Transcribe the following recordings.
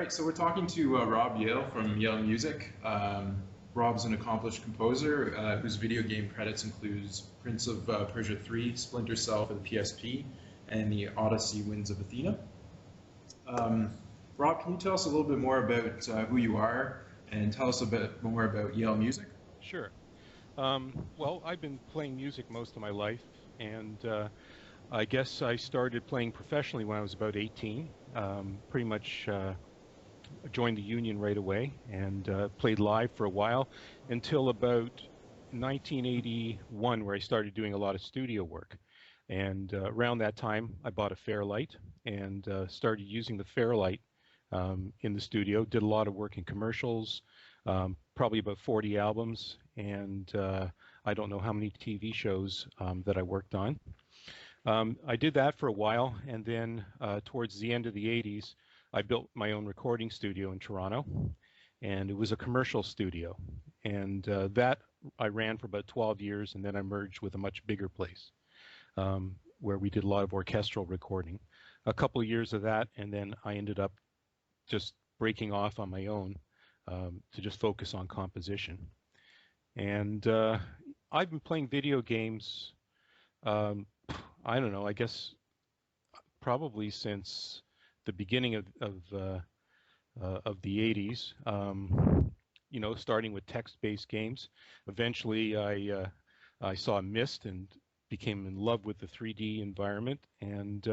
right, so we're talking to Rob Yale from Yale Music. Rob's an accomplished composer whose video game credits includes Prince of Persia 3, Splinter Cell for the PSP, and the Odyssey Winds of Athena. Rob, can you tell us a little bit more about who you are and tell us a bit more about Yale Music? Sure. Well, I've been playing music most of my life, and I guess I started playing professionally when I was about 18. Pretty much joined the union right away and played live for a while until about 1981, where I started doing a lot of studio work. And around that time, I bought a Fairlight and started using the Fairlight in the studio. Did a lot of work in commercials, probably about 40 albums, and I don't know how many TV shows that I worked on. I did that for a while, and then towards the end of the 80s, I built my own recording studio in Toronto, and it was a commercial studio. And that I ran for about 12 years, and then I merged with a much bigger place where we did a lot of orchestral recording. A couple of years of that, and then I ended up just breaking off on my own to just focus on composition. And I've been playing video games, I don't know, I guess probably since the beginning of the 80s, you know, starting with text-based games. Eventually I saw Myst and became in love with the 3D environment, and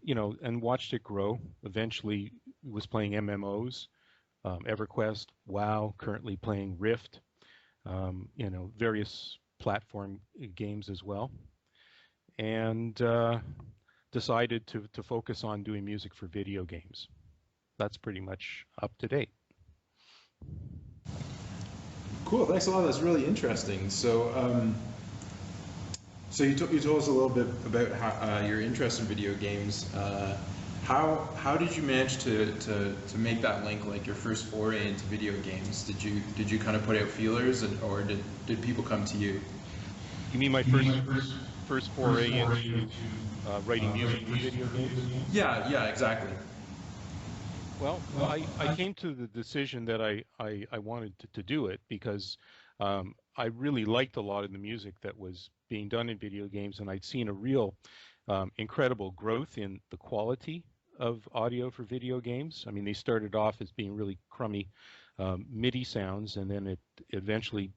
you know, and watched it grow. Eventually was playing MMOs, EverQuest, WoW, currently playing Rift, you know, various platform games as well. And decided to focus on doing music for video games. That's pretty much up to date. Cool, thanks a lot. That's really interesting. So, so you told us a little bit about how, your interest in video games. How did you manage to make that link, like your first foray into video games? Did you kind of put out feelers, or did people come to you? You mean my first foray into writing music for video games? Yeah, exactly. Well, I came to the decision that I wanted to do it because I really liked a lot of the music that was being done in video games, and I'd seen a real incredible growth in the quality of audio for video games. I mean, they started off as being really crummy MIDI sounds, and then it eventually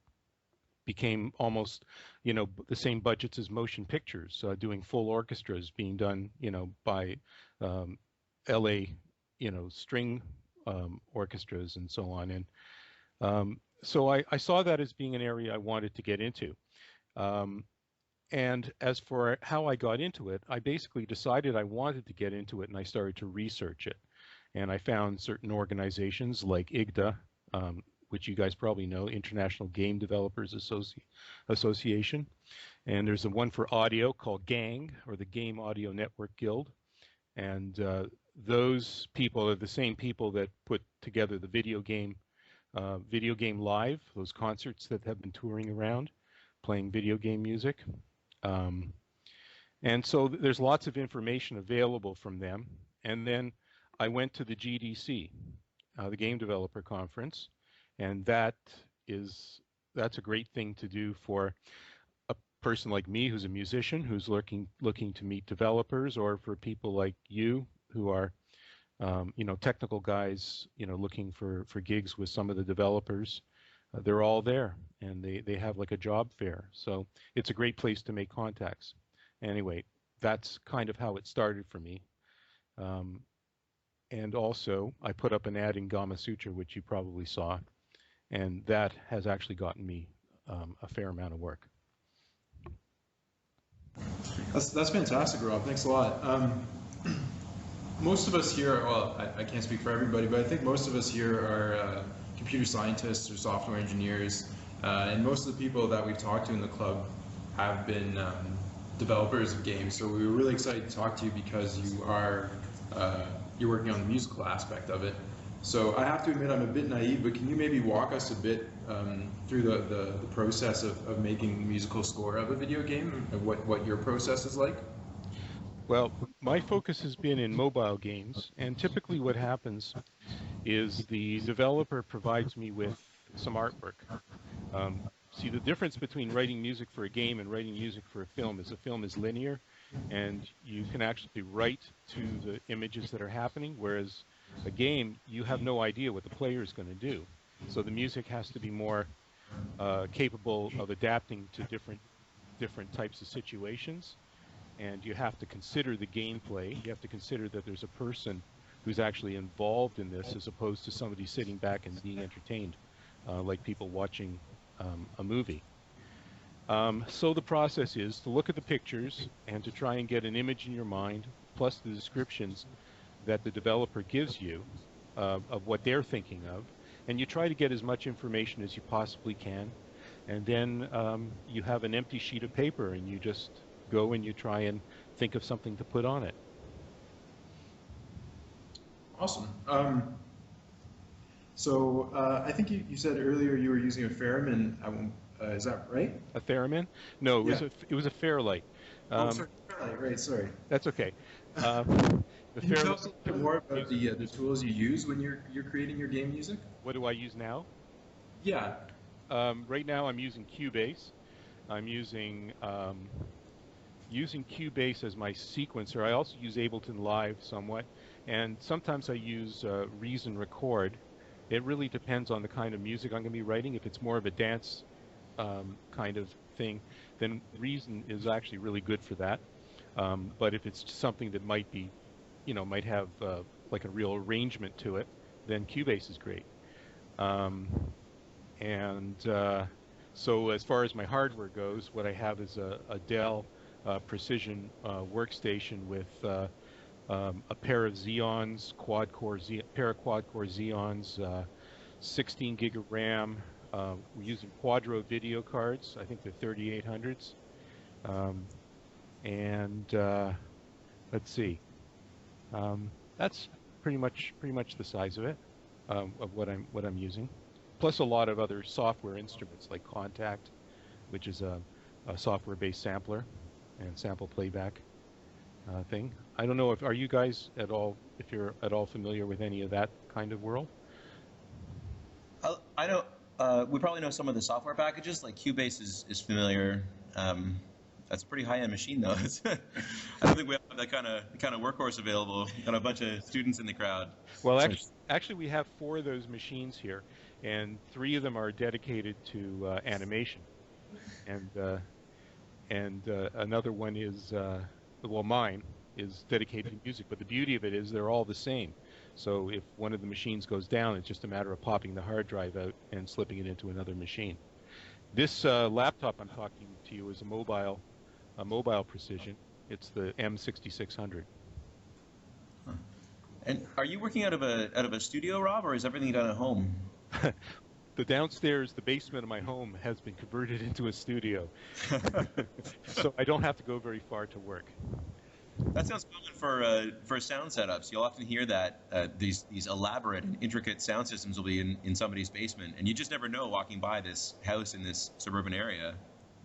became almost, you know, the same budgets as motion pictures, doing full orchestras being done, you know, by LA, you know, string orchestras and so on. And so I saw that as being an area I wanted to get into. And as for how I got into it, I basically decided I wanted to get into it, and I started to research it. And I found certain organizations like IGDA, which you guys probably know, International Game Developers Association. And there's a one for audio called GANG, or the Game Audio Network Guild. And those people are the same people that put together the Video Game Live, those concerts that have been touring around, playing video game music. And so there's lots of information available from them. And then I went to the GDC, the Game Developer Conference. And that's a great thing to do for a person like me who's a musician, who's looking to meet developers, or for people like you who are, you know, technical guys, you know, looking for gigs with some of the developers. They're all there, and they have like a job fair. So it's a great place to make contacts. Anyway, that's kind of how it started for me. And also, I put up an ad in Gama Sutra, which you probably saw. And that has actually gotten me a fair amount of work. That's fantastic, Rob. Thanks a lot. Most of us here, well, I can't speak for everybody, but I think most of us here are computer scientists or software engineers. And most of the people that we've talked to in the club have been developers of games. So we were really excited to talk to you because you're working on the musical aspect of it. So I have to admit I'm a bit naive, but can you maybe walk us a bit through the process of making musical score of a video game, and what your process is like? Well, my focus has been in mobile games, and typically what happens is the developer provides me with some artwork. Um, See, the difference between writing music for a game and writing music for a film is linear, and you can actually write to the images that are happening, whereas a game, you have no idea what the player is going to do. So the music has to be more capable of adapting to different types of situations, and you have to consider the gameplay. You have to consider that there's a person who's actually involved in this as opposed to somebody sitting back and being entertained, like people watching a movie. So the process is to look at the pictures and to try and get an image in your mind, plus the descriptions that the developer gives you of what they're thinking of, and you try to get as much information as you possibly can, and then you have an empty sheet of paper, and you just go and you try and think of something to put on it. Awesome. So I think you said earlier you were using a theremin. Is that right? A theremin? No, Yeah. it was a Fairlight. Oh, sorry. Right. Sorry. That's okay. The Can you tell us a Fairlight. little bit more about the tools you use when you're creating your game music? What do I use now? Yeah. Right now, I'm using Cubase. I'm using Cubase as my sequencer. I also use Ableton Live somewhat, and sometimes I use Reason Record. It really depends on the kind of music I'm going to be writing. If it's more of a dance kind of thing, then Reason is actually really good for that. But if it's something that might be, might have like a real arrangement to it, then Cubase is great. So as far as my hardware goes, what I have is a Dell Precision workstation with a pair of Xeons, pair of quad-core Xeons, 16 gig of RAM. We're using Quadro video cards. I think they're 3800s. Let's see. That's pretty much the size of it, of what I'm using. Plus a lot of other software instruments like Contact, which is a software-based sampler and sample playback thing. I don't know if you guys if you're at all familiar with any of that kind of world. I know we probably know some of the software packages. Like Cubase is familiar. That's a pretty high-end machine, though. I don't think we have that kind of workhorse available. Got a bunch of students in the crowd. Well, actually, we have 4 of those machines here, and 3 of them are dedicated to animation, and another one is mine is dedicated to music. But the beauty of it is they're all the same. So if one of the machines goes down, it's just a matter of popping the hard drive out and slipping it into another machine. This laptop I'm talking to you is a mobile Precision. It's the M6600. Huh. And are you working out of a studio, Rob, or is everything done at home? The downstairs, the basement of my home has been converted into a studio, so I don't have to go very far to work. That sounds common for sound setups. You'll often hear that these elaborate and intricate sound systems will be in somebody's basement, and you just never know walking by this house in this suburban area.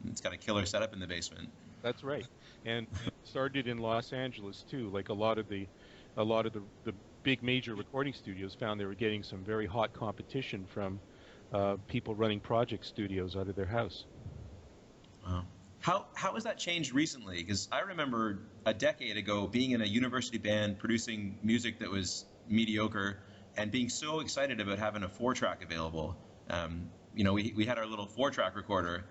It's got a killer setup in the basement. That's right, and it started in Los Angeles too. Like a lot of the big major recording studios found they were getting some very hot competition from people running project studios out of their house. Wow. How has that changed recently? Because I remember a decade ago being in a university band producing music that was mediocre and being so excited about having a 4-track available. We had our little 4-track recorder.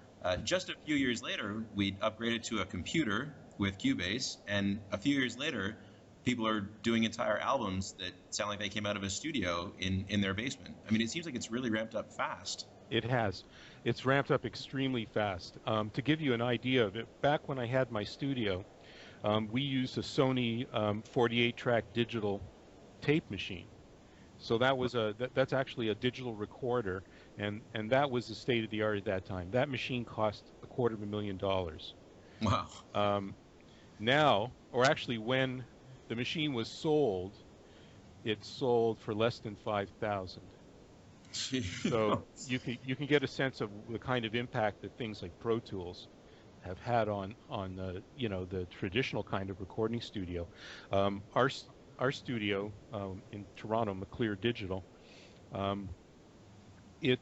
Just a few years later, we upgraded to a computer with Cubase, and a few years later, people are doing entire albums that sound like they came out of a studio in their basement. I mean, it seems like it's really ramped up fast. It has. It's ramped up extremely fast. To give you an idea of it, back when I had my studio, we used a Sony 48-track digital tape machine. So that was that's actually a digital recorder, and that was the state of the art at that time. That machine cost $250,000. Wow. Now, or actually when the machine was sold, it sold for less than $5,000. So you can get a sense of the kind of impact that things like Pro Tools have had on you know, the traditional kind of recording studio. Our studio in Toronto, McClear Digital, um, it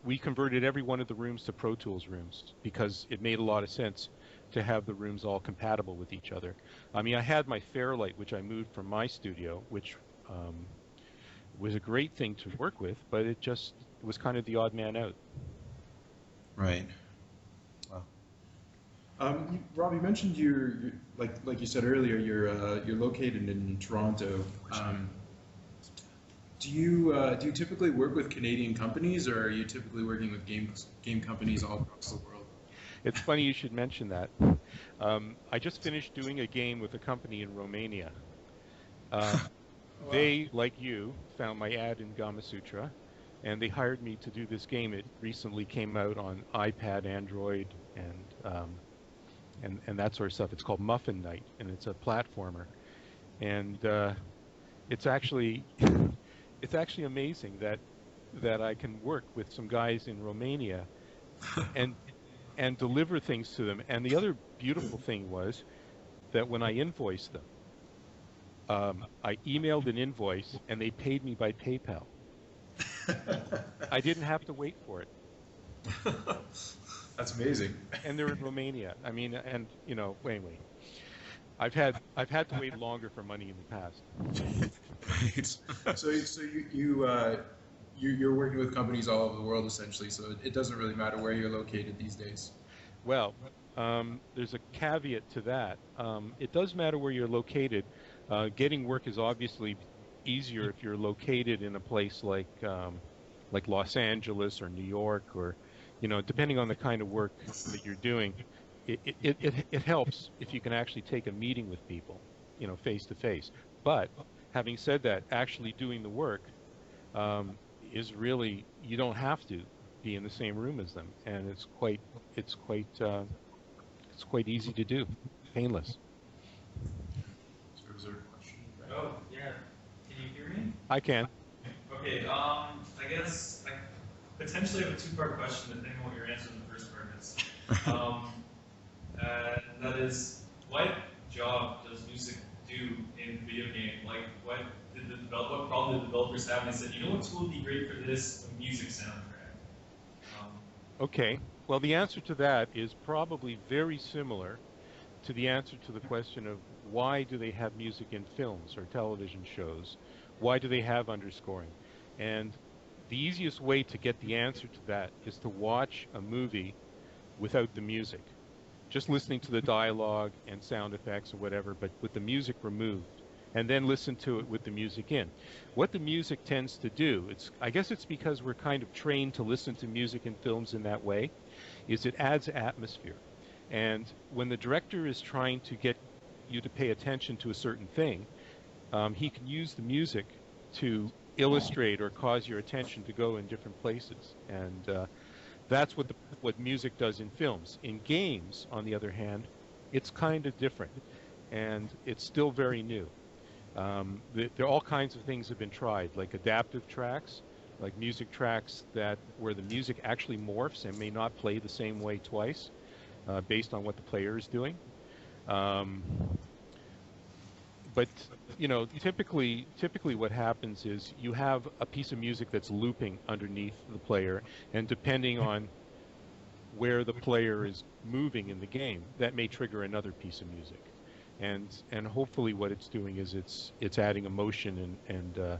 we converted every one of the rooms to Pro Tools rooms because it made a lot of sense to have the rooms all compatible with each other. I mean, I had my Fairlight, which I moved from my studio, which was a great thing to work with, but it just was kind of the odd man out. Right. Wow. Rob, you mentioned like you said earlier, you're located in Toronto. Do you typically work with Canadian companies, or are you typically working with game companies all across the world? It's funny you should mention that. I just finished doing a game with a company in Romania. Wow. They, like you, found my ad in Gamasutra, and they hired me to do this game. It recently came out on iPad, Android, and that sort of stuff. It's called Muffin Night, and it's a platformer. And it's actually it's actually amazing that I can work with some guys in Romania and deliver things to them. And the other beautiful thing was that when I invoiced them, I emailed an invoice and they paid me by PayPal. I didn't have to wait for it. That's amazing. And they're in Romania. I mean, and you know, anyway, I've had to wait longer for money in the past. Right. So you're working with companies all over the world essentially. So it doesn't really matter where you're located these days. Well, there's a caveat to that. It does matter where you're located. Getting work is obviously easier if you're located in a place like Los Angeles or New York, or, you know, depending on the kind of work that you're doing. It helps if you can actually take a meeting with people, you know, face to face. But having said that, actually doing the work is really, you don't have to be in the same room as them, and it's quite easy to do, painless. So is there a question? Oh, yeah. Can you hear me? I can. Okay, I guess I potentially have a two-part question, depending on what your answer to the first part is. And that is, what job does music do in video game? Like, what problem did the developers have? And they said, you know what tool would be great for this? A music soundtrack. Okay. Well, the answer to that is probably very similar to the answer to the question of why do they have music in films or television shows? Why do they have underscoring? And the easiest way to get the answer to that is to watch a movie without the music. Just listening to the dialogue and sound effects or whatever, but with the music removed. And then listen to it with the music in. What the music tends to do, I guess it's because we're kind of trained to listen to music in films in that way, is it adds atmosphere. And when the director is trying to get you to pay attention to a certain thing, he can use the music to illustrate or cause your attention to go in different places. And that's what music does in films. In games, on the other hand, it's kind of different, and it's still very new. There are all kinds of things have been tried, like adaptive tracks, like music tracks where the music actually morphs and may not play the same way twice, based on what the player is doing. But you know, typically what happens is you have a piece of music that's looping underneath the player, and depending on where the player is moving in the game, that may trigger another piece of music. And hopefully what it's doing is it's adding emotion and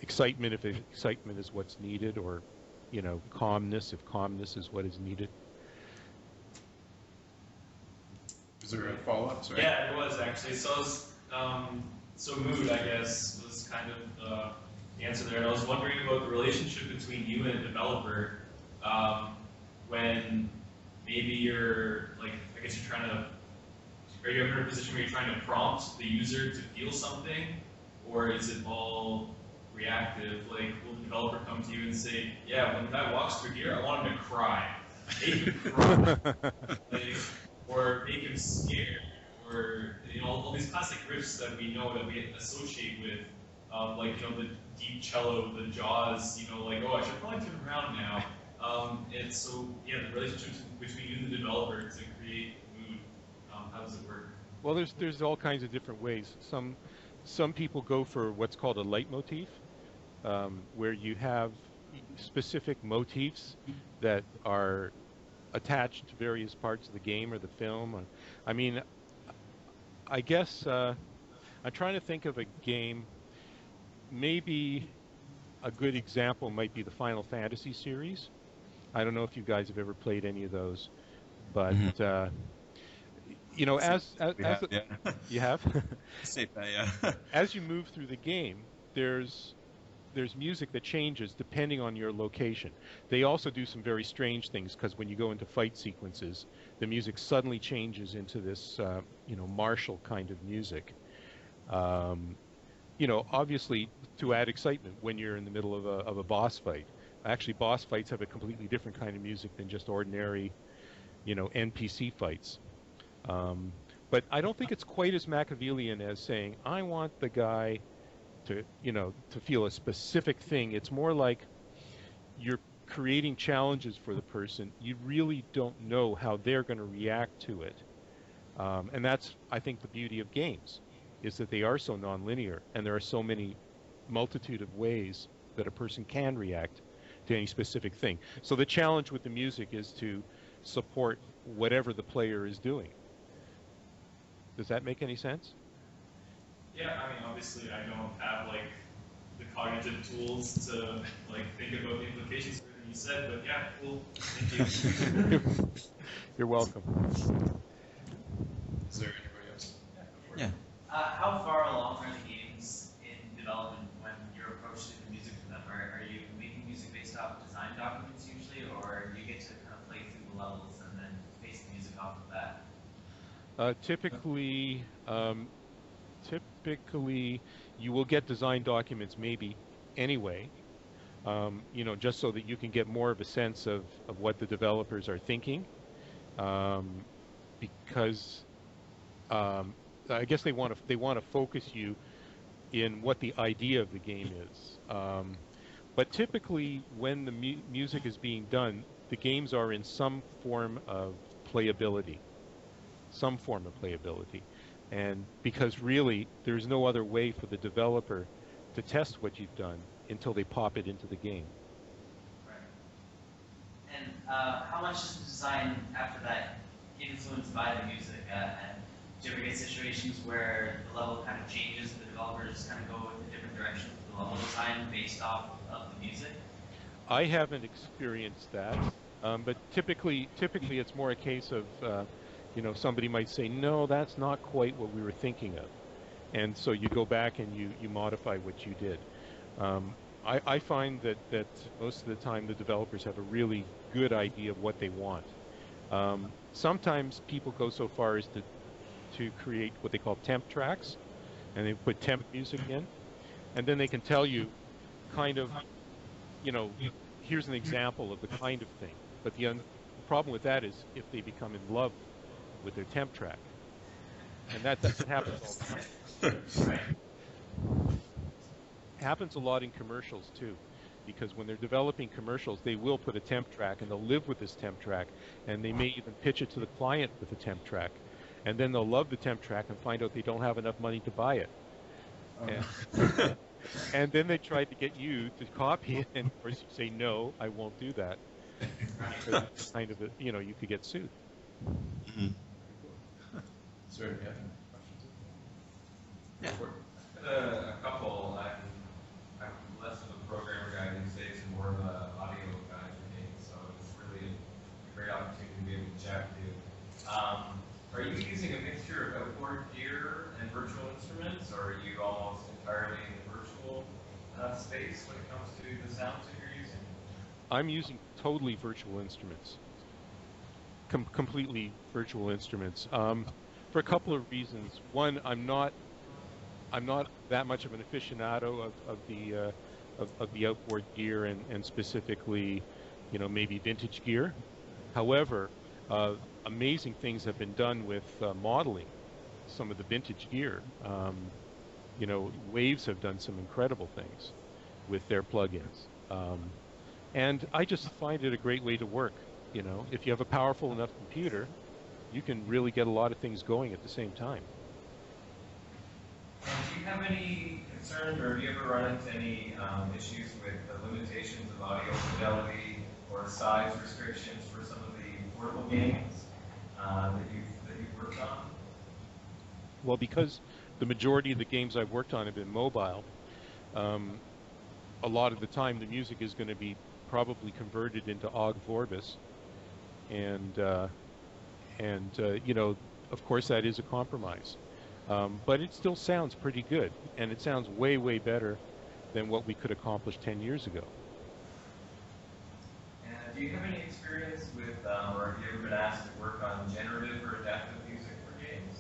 excitement if excitement is what's needed, or, you know, calmness if calmness is what is needed. Is there a follow-up? Sorry. Yeah, it was actually. So mood, I guess, was kind of the answer there. And I was wondering about the relationship between you and a developer when maybe you're, like, I guess you're trying to, are you ever in a position where you're trying to prompt the user to feel something, or is it all reactive? Like, will the developer come to you and say, yeah, when the guy walks through here, I want him to cry. Make him cry. Like, or make him scared. Or, you know, all these classic riffs that we know that we associate with, like, you know, the deep cello, the Jaws, you know, like, oh, I should probably turn around now. And so, yeah, the relationship between you and the developer to create mood, how does it work? Well, there's all kinds of different ways. Some people go for what's called a leitmotif, where you have specific motifs that are attached to various parts of the game or the film. I mean, I guess I'm trying to think of a game. Maybe a good example might be the Final Fantasy series. I don't know if you guys have ever played any of those, but you know, We have, yeah. you have, Safe bet, yeah. as you move through the game, there's music that changes depending on your location. They also do some very strange things because when you go into fight sequences, the music suddenly changes into this, you know, martial kind of music. You know, obviously to add excitement when you're in the middle of a boss fight. Actually, boss fights have a completely different kind of music than just ordinary, you know, NPC fights. But I don't think it's quite as Machiavellian as saying, I want the guy to, you know, to feel a specific thing. It's more like you're creating challenges for the person. You really don't know how they're going to react to it. And that's, I think, the beauty of games, is that they are so nonlinear, and there are so many multitude of ways that a person can react to any specific thing. So the challenge with the music is to support whatever the player is doing. Does that make any sense? Yeah, I mean, obviously, I don't have like the cognitive tools to like think about the implications for everything you said, but yeah, cool. Thank you. You're welcome. Is there anybody else? Yeah. How far along are the games in development when you're approaching the music for them? Are you making music based off design documents usually, or do you get to kind of play through the levels and then base the music off of that? Typically, you will get design documents maybe anyway, you know, just so that you can get more of a sense of what the developers are thinking, because I guess they want to focus you in what the idea of the game is. But typically, when the music is being done, the games are in some form of playability. Some form of playability. And because really, there's no other way for the developer to test what you've done until they pop it into the game. Right. And how much is the design after that influenced by the music? And do you ever get situations where the level kind of changes and the developers kind of go in a different direction with the level design based off of the music? I haven't experienced that, but typically it's more a case of you know, somebody might say, no, that's not quite what we were thinking of. And so you go back and you modify what you did. I find that most of the time the developers have a really good idea of what they want. Sometimes people go so far as to create what they call temp tracks, and they put temp music in, and then they can tell you kind of, you know, here's an example of the kind of thing. But the problem with that is if they become in love with their temp track, and that happens all the time. Right. Happens a lot in commercials too, because when they're developing commercials, they will put a temp track and they'll live with this temp track, and they may even pitch it to the client with a temp track, and then they'll love the temp track and find out they don't have enough money to buy it. And then they try to get you to copy it, and of course you say, no, I won't do that. Because it's kind of you know, you could get sued. Mm-hmm. Is there any other questions? Yeah. A couple. I'm less of a programmer guy these days and more of an audio guy for me, so it's really a great opportunity to be able to chat with you. Are you using a mixture of outboard gear and virtual instruments, or are you almost entirely in the virtual space when it comes to the sounds that you're using? I'm using totally virtual instruments. Completely virtual instruments. For a couple of reasons. One, I'm not that much of an aficionado of the outboard gear and specifically, you know, maybe vintage gear. However, amazing things have been done with modeling some of the vintage gear. You know, Waves have done some incredible things with their plugins. And I just find it a great way to work. You know, if you have a powerful enough computer, you can really get a lot of things going at the same time. And do you have any concerns, or have you ever run into any issues with the limitations of audio fidelity or size restrictions for some of the portable games that you've worked on? Well, because the majority of the games I've worked on have been mobile, a lot of the time the music is going to be probably converted into Ogg Vorbis, and you know, of course that is a compromise, but it still sounds pretty good, and it sounds way, way better than what we could accomplish 10 years ago. And do you have any experience with, or have you ever been asked to work on generative or adaptive music for games?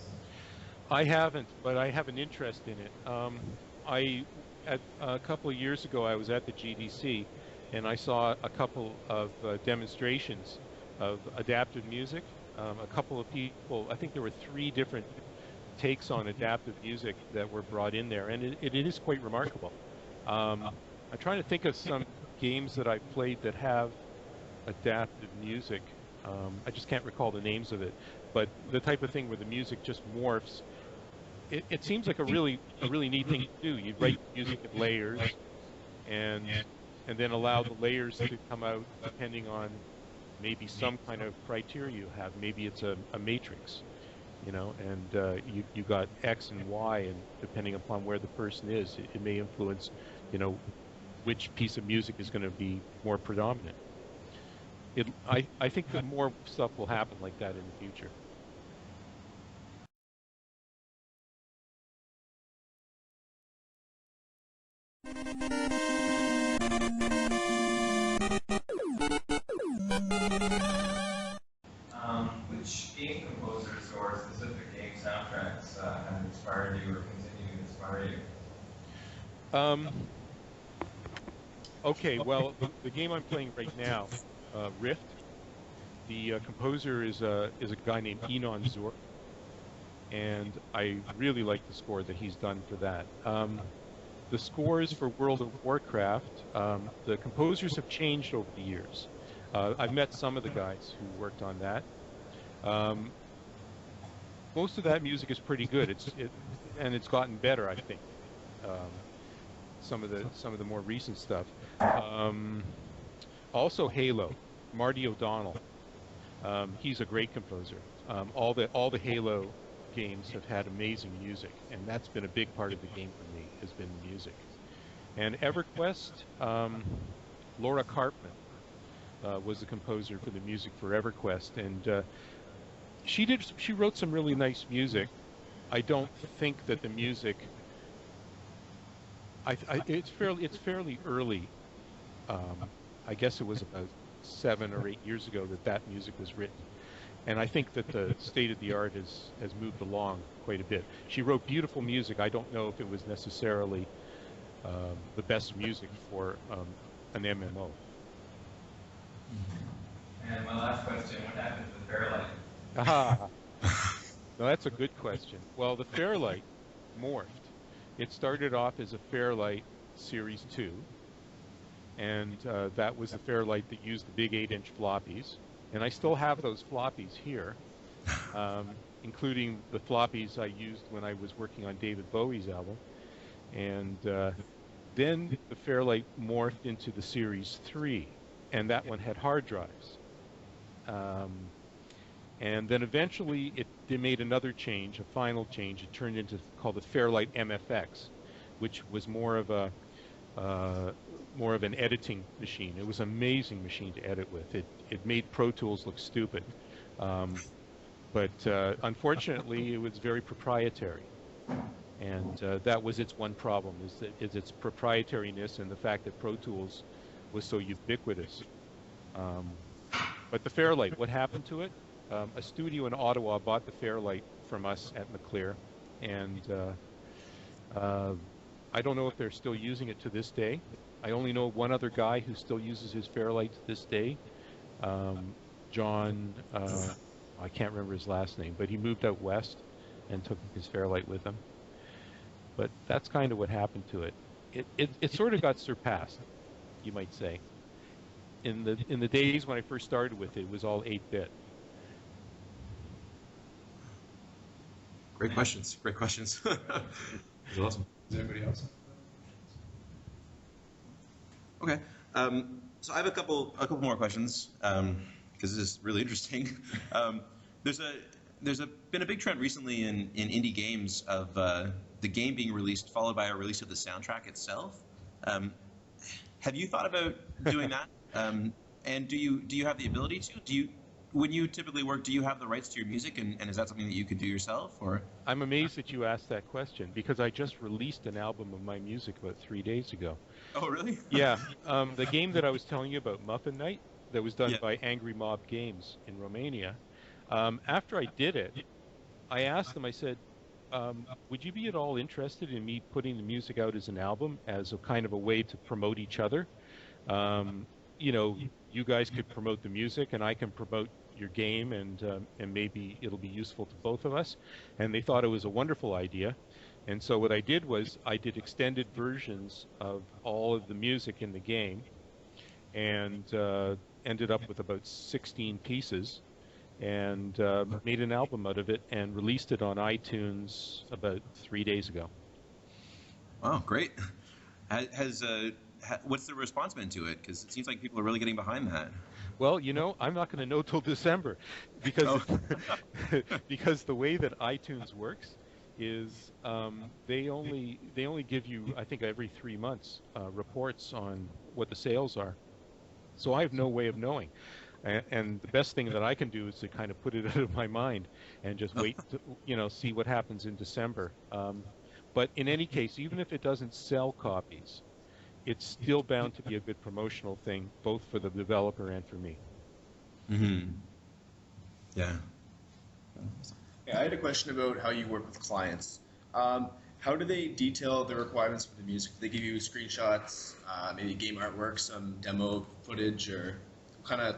I haven't, but I have an interest in it. A couple of years ago, I was at the GDC, and I saw a couple of demonstrations of adaptive music. A couple of people, I think there were 3 different takes on adaptive music that were brought in there, and it is quite remarkable. I'm trying to think of some games that I've played that have adaptive music. I just can't recall the names of it, but the type of thing where the music just morphs. It seems like a really neat thing to do. You write music in layers, and then allow the layers to come out depending on maybe some kind of criteria you have. Maybe it's a matrix, you know, and you got X and Y, and depending upon where the person is, it may influence, you know, which piece of music is going to be more predominant. I think that more stuff will happen like that in the future. Which game composers or specific game soundtracks have inspired you or continue to inspire you? Okay, well, the game I'm playing right now, Rift, the composer is a guy named Enon Zur, and I really like the score that he's done for that. The scores for World of Warcraft, the composers have changed over the years. I've met some of the guys who worked on that. Most of that music is pretty good. And it's gotten better, I think. Some of the more recent stuff. Also Halo, Marty O'Donnell. He's a great composer. All the Halo games have had amazing music, and that's been a big part of the game for me, has been the music. And EverQuest, Laura Karpman was the composer for the music for EverQuest, and she wrote some really nice music. I don't think that the music, it's fairly early. I guess it was about 7 or 8 years ago that music was written. And I think that the state of the art has moved along quite a bit. She wrote beautiful music. I don't know if it was necessarily the best music for an MMO. And my last question, what happened to the Fairlight? Aha. Now that's a good question. Well, the Fairlight morphed. It started off as a Fairlight Series 2, and that was the Fairlight that used the big 8-inch floppies. And I still have those floppies here, including the floppies I used when I was working on David Bowie's album. And then the Fairlight morphed into the Series 3, and that one had hard drives. And then eventually they made another change, a final change. It turned into called the Fairlight MFX, which was more of an editing machine. It was an amazing machine to edit with. It made Pro Tools look stupid, but unfortunately it was very proprietary, and that was its one problem, is its proprietariness and the fact that Pro Tools was so ubiquitous. But the Fairlight, what happened to it? A studio in Ottawa bought the Fairlight from us at McClear, and I don't know if they're still using it to this day. I only know one other guy who still uses his Fairlight to this day. John, I can't remember his last name, but he moved out west and took his Fairlight with him. But that's kind of what happened to it. It sort of got surpassed, you might say. In the days when I first started with it, it was all 8-bit. Great questions. Great questions. That's awesome. Is there anybody else? Okay. So I have a couple more questions because this is really interesting. There's been a big trend recently in indie games of the game being released followed by a release of the soundtrack itself. Have you thought about doing that? And do you have the ability to? When you typically work, do you have the rights to your music, and is that something that you could do yourself, or? I'm amazed that you asked that question because I just released an album of my music about 3 days ago. Oh, really? Yeah, the game that I was telling you about, Muffin Night, that was done Yeah. by Angry Mob Games in Romania. After I did it, I asked them, I said, would you be at all interested in me putting the music out as an album as a kind of a way to promote each other? You know, you guys could promote the music and I can promote your game, and maybe it'll be useful to both of us. And they thought it was a wonderful idea. And so what I did was I did extended versions of all of the music in the game, and ended up with about 16 pieces, and made an album out of it and released it on iTunes about 3 days ago. Wow, great. What's the response been to it? Because it seems like people are really getting behind that. Well, you know, I'm not going to know till December, because because the way that iTunes works is they only give you, I think, every 3 months reports on what the sales are. So I have no way of knowing. And the best thing that I can do is to kind of put it out of my mind and just wait to, you know, see what happens in December. But in any case, even if it doesn't sell copies, it's still bound to be a good promotional thing, both for the developer and for me. Mm-hmm. Yeah. Yeah, I had a question about how you work with clients. How do they detail the requirements for the music? Do they give you screenshots, maybe game artwork, some demo footage, or what kind of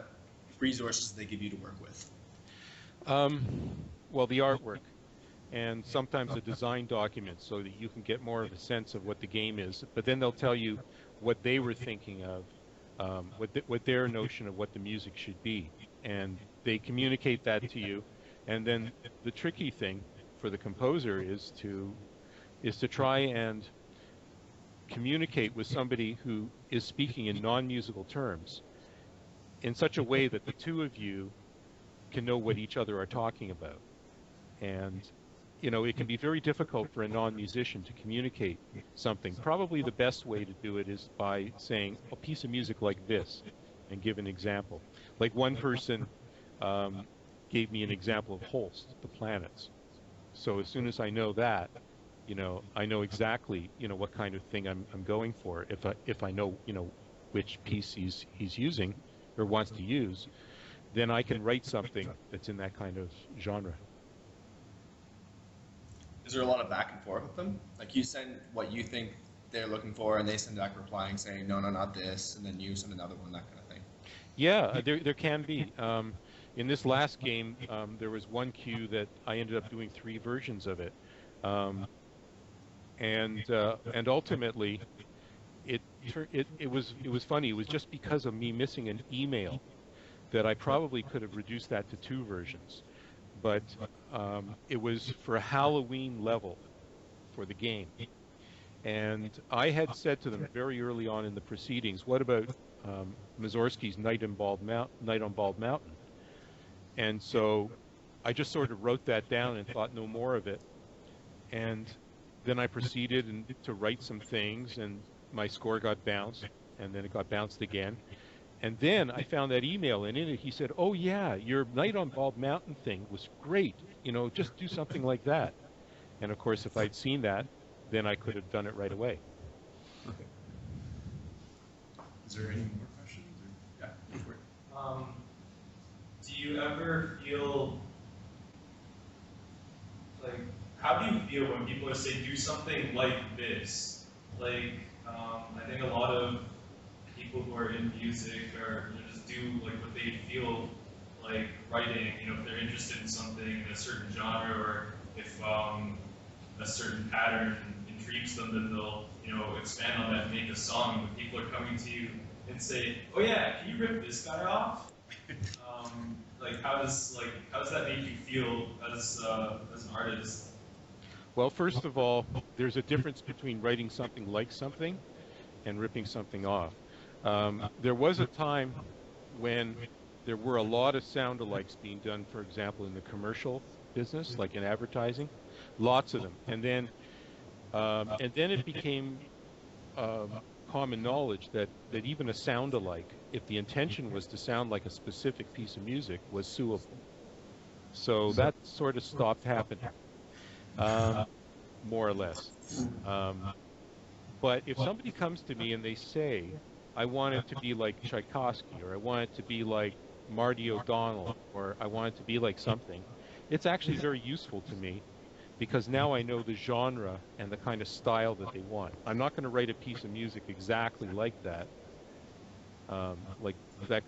resources do they give you to work with? Well, the artwork, and sometimes a design document so that you can get more of a sense of what the game is. But then they'll tell you what they were thinking of, what their notion of what the music should be. And they communicate that to you. And then the tricky thing for the composer is to try and communicate with somebody who is speaking in non-musical terms in such a way that the two of you can know what each other are talking about. And you know, it can be very difficult for a non-musician to communicate something. Probably the best way to do it is by saying a piece of music like this and give an example. Like one person gave me an example of Holst, the planets. So as soon as I know that, you know, I know exactly, you know, what kind of thing I'm going for. If I know, you know, which piece he's using or wants to use, then I can write something that's in that kind of genre. Is there a lot of back and forth with them? Like you send what you think they're looking for, and they send back replying saying, no, not this, and then you send another one, that kind of thing. Yeah, there can be. In this last game, there was one cue that I ended up doing 3 versions of it, and ultimately, it was funny. It was just because of me missing an email that I probably could have reduced that to 2 versions. But it was for a Halloween level for the game. And I had said to them very early on in the proceedings, what about Mussorgsky's Night on Bald Mountain? And so I just sort of wrote that down and thought no more of it. And then I proceeded to write some things, and my score got bounced, and then it got bounced again. And then I found that email, and in it he said, oh yeah, your Night on Bald Mountain thing was great. You know, just do something like that. And of course, if I'd seen that, then I could have done it right away. Okay. Is there any more questions? Or, yeah, go for it. Do you ever feel like, how do you feel when people say do something like this? Like, I think a lot of people who are in music or just do like what they feel like writing, you know, if they're interested in something in a certain genre, or if a certain pattern intrigues them, then they'll, you know, expand on that and make a song. But people are coming to you and say, oh yeah, can you rip this guy off? Like how does that make you feel as an artist? Well, first of all, there's a difference between writing something like something and ripping something off. There was a time when there were a lot of sound-alikes being done, for example, in the commercial business, like in advertising, lots of them. And then it became common knowledge that even a sound-alike, if the intention was to sound like a specific piece of music, was suable. So that sort of stopped happening, more or less. But if somebody comes to me and they say, I want it to be like Tchaikovsky, or I want it to be like Marty O'Donnell, or I want it to be like something, it's actually very useful to me because now I know the genre and the kind of style that they want. I'm not going to write a piece of music exactly like that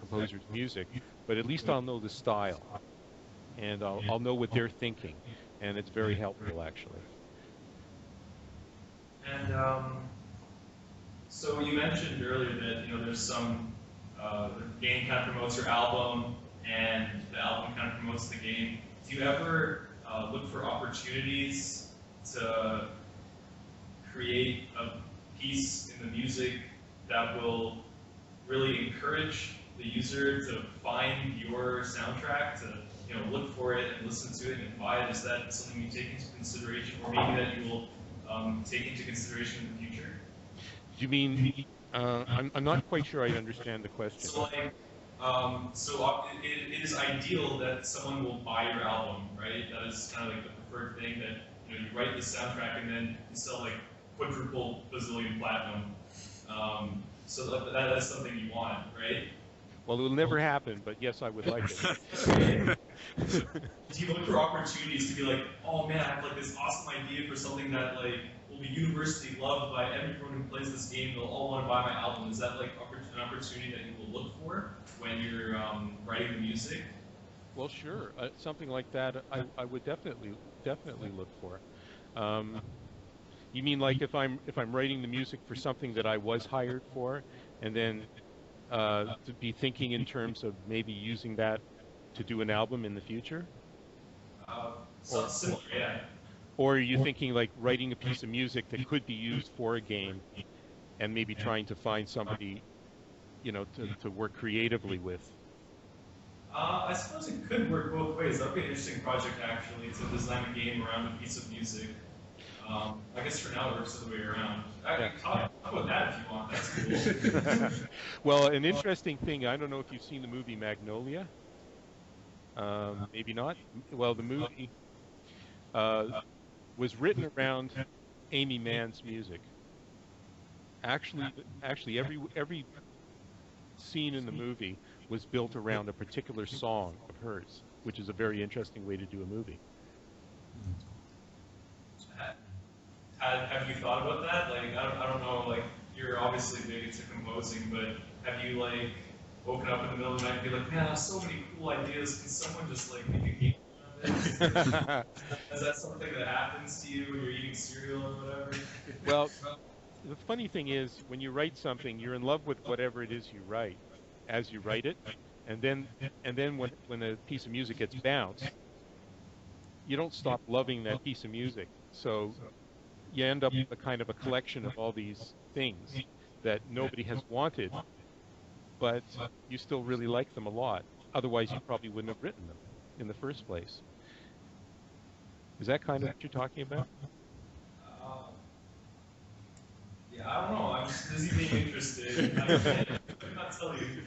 composer's music, but at least I'll know the style, and I'll know what they're thinking, and it's very helpful, actually. And so you mentioned earlier that there's some the game kind of promotes your album, and the album kind of promotes the game. Do you ever look for opportunities to create a piece in the music that will really encourage the user to find your soundtrack, to look for it and listen to it and buy it? Is that something you take into consideration, or maybe that you will take into consideration in the future? Do you mean, I'm not quite sure I understand the question. So it is ideal that someone will buy your album, right? That is kind of like the preferred thing, that you write the soundtrack and then you sell like quadruple bazillion platinum. So that's something you want, right? Well, it will never happen, but yes, I would like it. Do you look for opportunities to be like, oh man, I have like this awesome idea for something that like will be universally loved by everyone who plays this game? They'll all want to buy my album. Is that like an opportunity that you will look for when you're writing the music? Well, sure. Something like that, I would definitely look for. You mean like if I'm writing the music for something that I was hired for, and then to be thinking in terms of maybe using that to do an album in the future? Something similar, yeah. Or are you thinking like writing a piece of music that could be used for a game, and maybe trying to find somebody, to work creatively with? I suppose it could work both ways. That would be an interesting project, actually, to design a game around a piece of music. I guess for now it works the other way around. I can talk about that if you want. That's cool. Well, an interesting thing, I don't know if you've seen the movie Magnolia. Maybe not. Well, the movie was written around Amy Mann's music. Actually, every scene in the movie was built around a particular song of hers, which is a very interesting way to do a movie. Have you thought about that? Like, I don't know, like, you're obviously big into composing, but have you, like, woken up in the middle of the night and be like, man, I have so many cool ideas, can someone just, like, make a game out of this? Is that something that happens to you when you're eating cereal or whatever? Well, the funny thing is, when you write something, you're in love with whatever it is you write, as you write it, and then when a piece of music gets bounced, you don't stop loving that piece of music. So you end up with a kind of a collection of all these things that nobody has wanted, but you still really like them a lot. Otherwise, you probably wouldn't have written them in the first place. Is that kind of what you're talking about? Yeah, I don't know. I'm just busy being interested. I'm not telling you.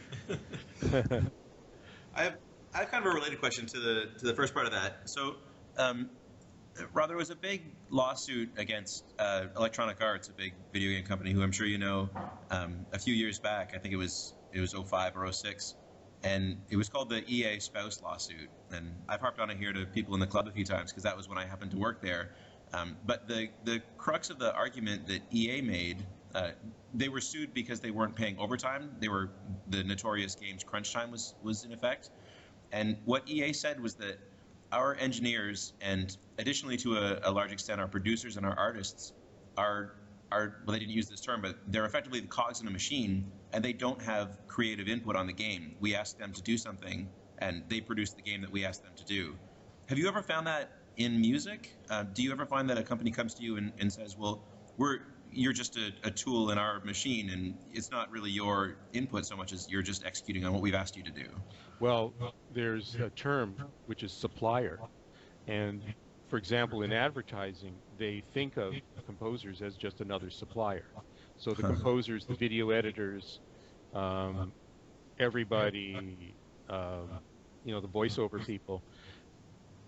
I have kind of a related question to the first part of that. So, Rob, there was a big lawsuit against Electronic Arts, a big video game company who I'm sure you know, a few years back. I think it was 05 or 06, and it was called the EA spouse lawsuit. And I've harped on it here to people in the club a few times because that was when I happened to work there. But the crux of the argument that EA made, they were sued because they weren't paying overtime. The notorious games crunch time was in effect. And what EA said was that our engineers, and additionally to a large extent our producers and our artists, are are, well, they didn't use this term, but they're effectively the cogs in a machine, and they don't have creative input on the game. We ask them to do something, and they produce the game that we ask them to do. Have you ever found that in music? Do you ever find that a company comes to you and says, well, you're just a tool in our machine, and it's not really your input so much as you're just executing on what we've asked you to do? Well, there's a term which is supplier. And for example, in advertising, they think of composers as just another supplier. So the composers, the video editors, everybody, the voiceover people,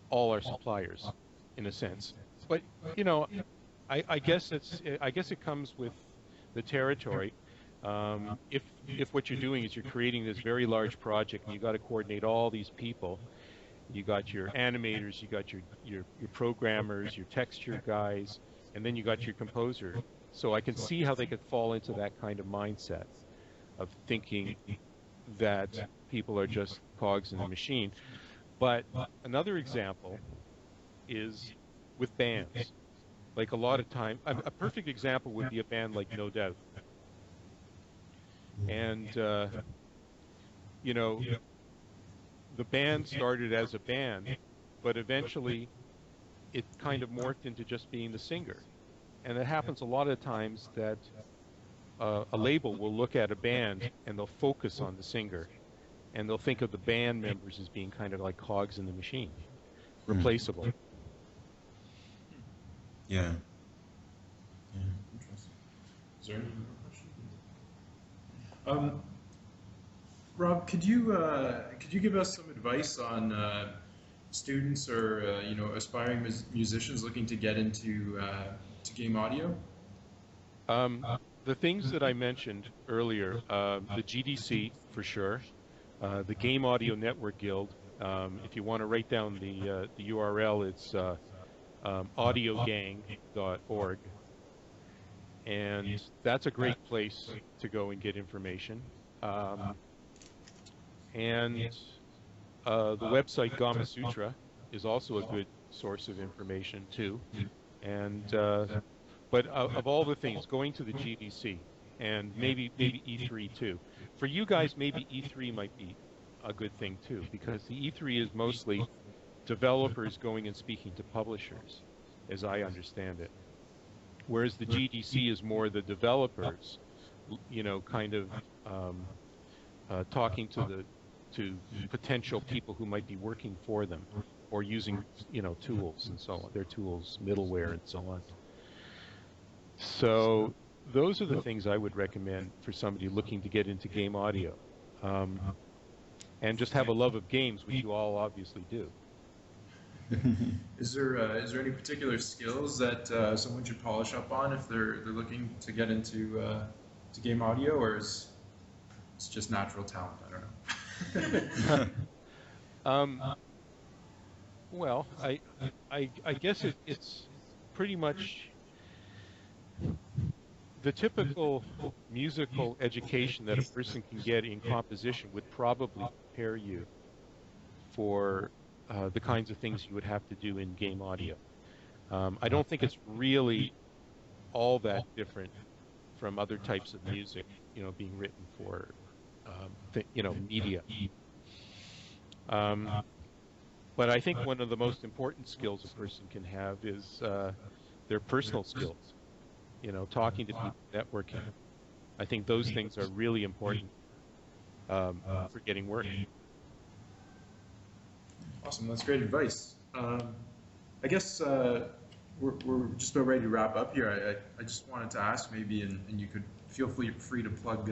all are suppliers in a sense. But, I guess it comes with the territory. If what you're doing is you're creating this very large project and you got to coordinate all these people, you got your animators, you got your programmers, your texture guys, and then you got your composer. So I can see how they could fall into that kind of mindset of thinking that people are just cogs in the machine. But another example is with bands. Like a lot of time, a perfect example would be a band like No Doubt. And, the band started as a band, but eventually it kind of morphed into just being the singer. And it happens a lot of times that a label will look at a band and they'll focus on the singer. And they'll think of the band members as being kind of like cogs in the machine, replaceable. Yeah. Interesting. Is there any more questions? Rob, could you give us some advice on students or aspiring musicians looking to get into to game audio? The things that I mentioned earlier, the GDC for sure, the Game Audio Network Guild. If you want to write down the URL, it's audiogang.org, and that's a great place to go and get information. And the website Gama Sutra is also a good source of information too. And but of all the things, going to the GDC and maybe E3 too. For you guys, maybe E3 might be a good thing too, because the E3 is mostly developers going and speaking to publishers, as I understand it. Whereas the GDC is more the developers, kind of talking to potential people who might be working for them or using, tools and so on, their tools, middleware and so on. So those are the things I would recommend for somebody looking to get into game audio. And just have a love of games, which you all obviously do. Is there any particular skills that someone should polish up on if they're looking to get into to game audio, or is it's just natural talent? I don't know. Well, I guess it's pretty much the typical musical education that a person can get in composition would probably prepare you for the kinds of things you would have to do in game audio. I don't think it's really all that different from other types of music, being written for, media. But I think one of the most important skills a person can have is their personal skills. Talking to people, networking. I think those things are really important for getting work. Awesome, that's great advice. I guess we're just about ready to wrap up here. I just wanted to ask maybe, and you could feel free to plug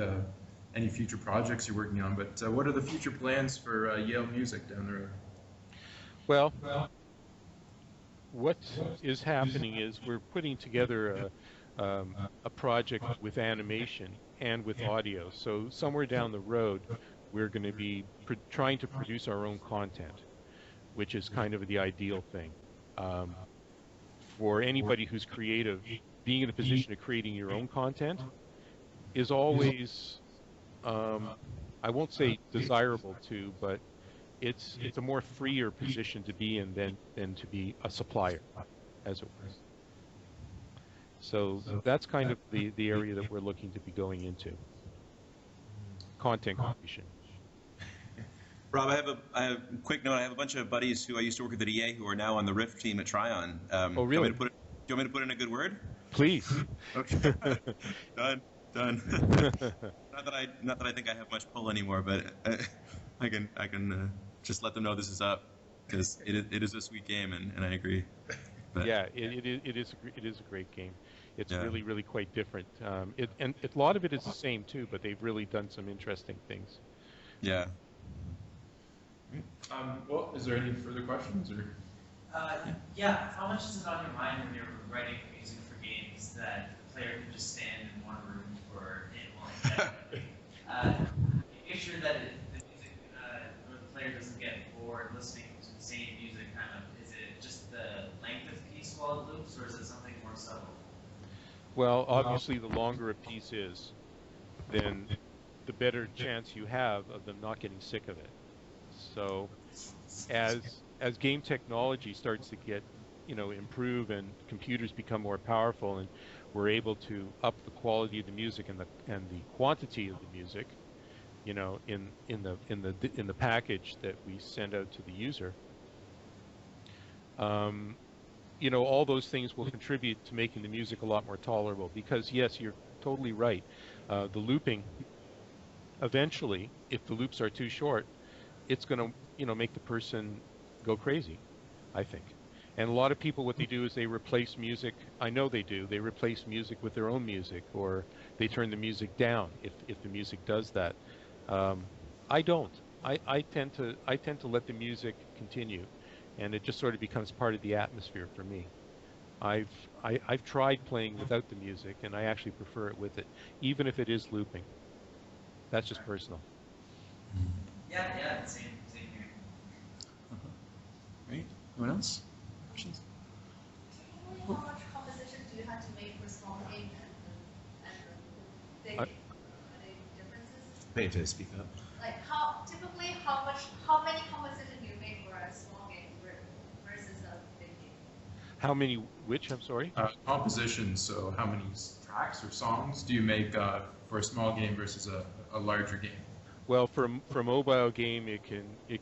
any future projects you're working on, but what are the future plans for Yale Music down the road? Well, what is happening is we're putting together a project with animation and with audio. So somewhere down the road, we're going to be trying to produce our own content, which is kind of the ideal thing. For anybody who's creative, being in a position of creating your own content is always, I won't say desirable to, but it's a more freer position to be in than to be a supplier, as it were. So that's kind of the area that we're looking to be going into. Content creation. Rob, I have a quick note. I have a bunch of buddies who I used to work with at EA who are now on the Rift team at Tryon. Oh, really? Do you want me to put in a good word? Please. Okay. Done. Not that I think I have much pull anymore, but I can just let them know this is up, because it is a sweet game, and I agree. But, yeah, it is a great game. It's really quite different. And a lot of it is the same too, but they've really done some interesting things. Yeah. Well, is there any further questions, or? Yeah. How much is it on your mind when you're writing music for games that the player can just stand in one room for make sure that the music, the player doesn't get bored listening to the same music? Kind of, is it just the length of the piece while it loops, or is it something more subtle? Well, obviously, the longer a piece is, then the better chance you have of them not getting sick of it. So, as game technology starts to get, improve, and computers become more powerful, and we're able to up the quality of the music and the quantity of the music, in the package that we send out to the user, all those things will contribute to making the music a lot more tolerable. Because yes, you're totally right. The looping, eventually, if the loops are too short, it's going to, make the person go crazy, I think. And a lot of people, what they do is they replace music. I know they do. They replace music with their own music, or they turn the music down if the music does that. I don't. I tend to let the music continue, and it just sort of becomes part of the atmosphere for me. I've tried playing without the music, and I actually prefer it with it, even if it is looping. That's just personal. Yeah, same here. Great. Anyone else? Questions? How much composition do you have to make for small game and the big game? Are there differences? Pay to speak up. Like typically how many composition do you make for a small game versus a big game? How many? Which? I'm sorry. Composition. So how many tracks or songs do you make for a small game versus a larger game? Well, for a mobile game, it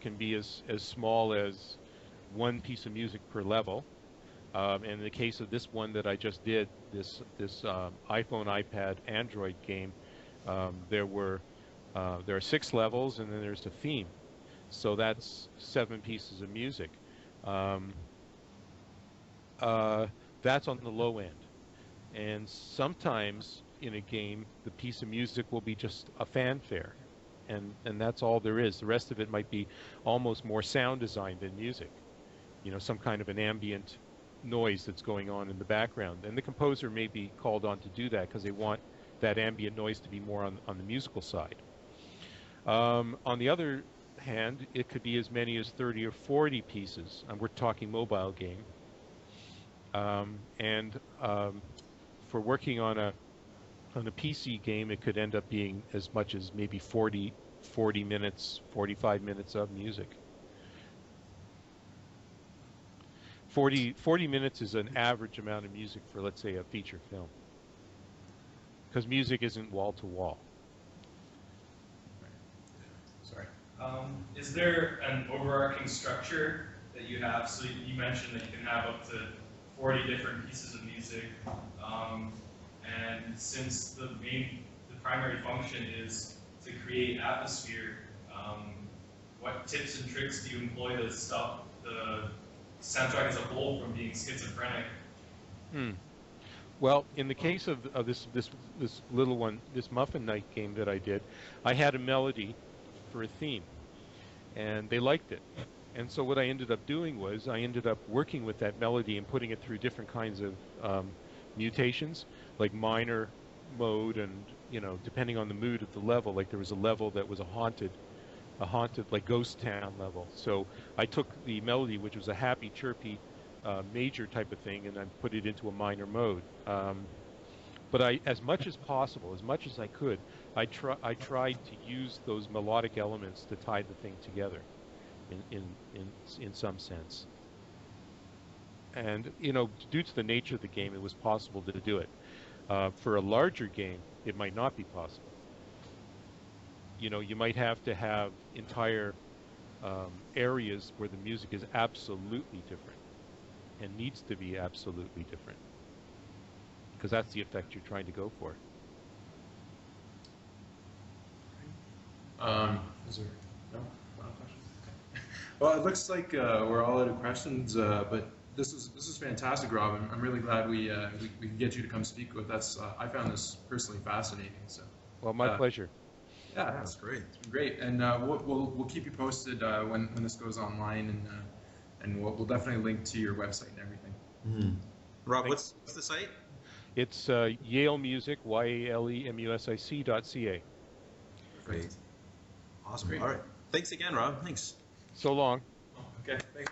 can be as small as one piece of music per level. And in the case of this one that I just did, this iPhone, iPad, Android game, there are 6 levels, and then there's a theme. So that's 7 pieces of music. That's on the low end. And sometimes in a game, the piece of music will be just a fanfare. And that's all there is. The rest of it might be almost more sound design than music. Some kind of an ambient noise that's going on in the background. And the composer may be called on to do that because they want that ambient noise to be more on the musical side. On the other hand, it could be as many as 30 or 40 pieces. And we're talking mobile game. For working on a PC game, it could end up being as much as maybe 40 minutes, 45 minutes of music. 40 minutes is an average amount of music for, let's say, a feature film. Because music isn't wall to wall. Sorry. Is there an overarching structure that you have? So you mentioned that you can have up to 40 different pieces of music. And since the primary function is to create atmosphere, what tips and tricks do you employ to stop the soundtrack as a whole from being schizophrenic? Well, in the case of this little one, this Muffin Night game that I did, I had a melody for a theme, and they liked it. And so what I ended up doing was I ended up working with that melody and putting it through different kinds of mutations, like minor mode, and depending on the mood of the level. Like there was a level that was a haunted like ghost town level. So I took the melody, which was a happy, chirpy, major type of thing, and I put it into a minor mode. But as much as possible, as much as I could, I tried to use those melodic elements to tie the thing together, in some sense. And, you know, due to the nature of the game, it was possible to do it. For a larger game, it might not be possible. You know, you might have to have entire areas where the music is absolutely different and needs to be absolutely different, because that's the effect you're trying to go for. Is there no final questions? Okay. Well, it looks like we're all out of questions, but this is fantastic, Rob. I'm really glad we could get you to come speak with us. I found this personally fascinating. So. Well, my pleasure. Yeah, that's great. It's been great, and we'll keep you posted when this goes online, and we'll definitely link to your website and everything. Mm-hmm. Rob, what's the site? It's Yale Music, YALEMUSIC.ca. Great. Awesome. Great. All right. Thanks again, Rob. Thanks. So long. Okay. Thanks.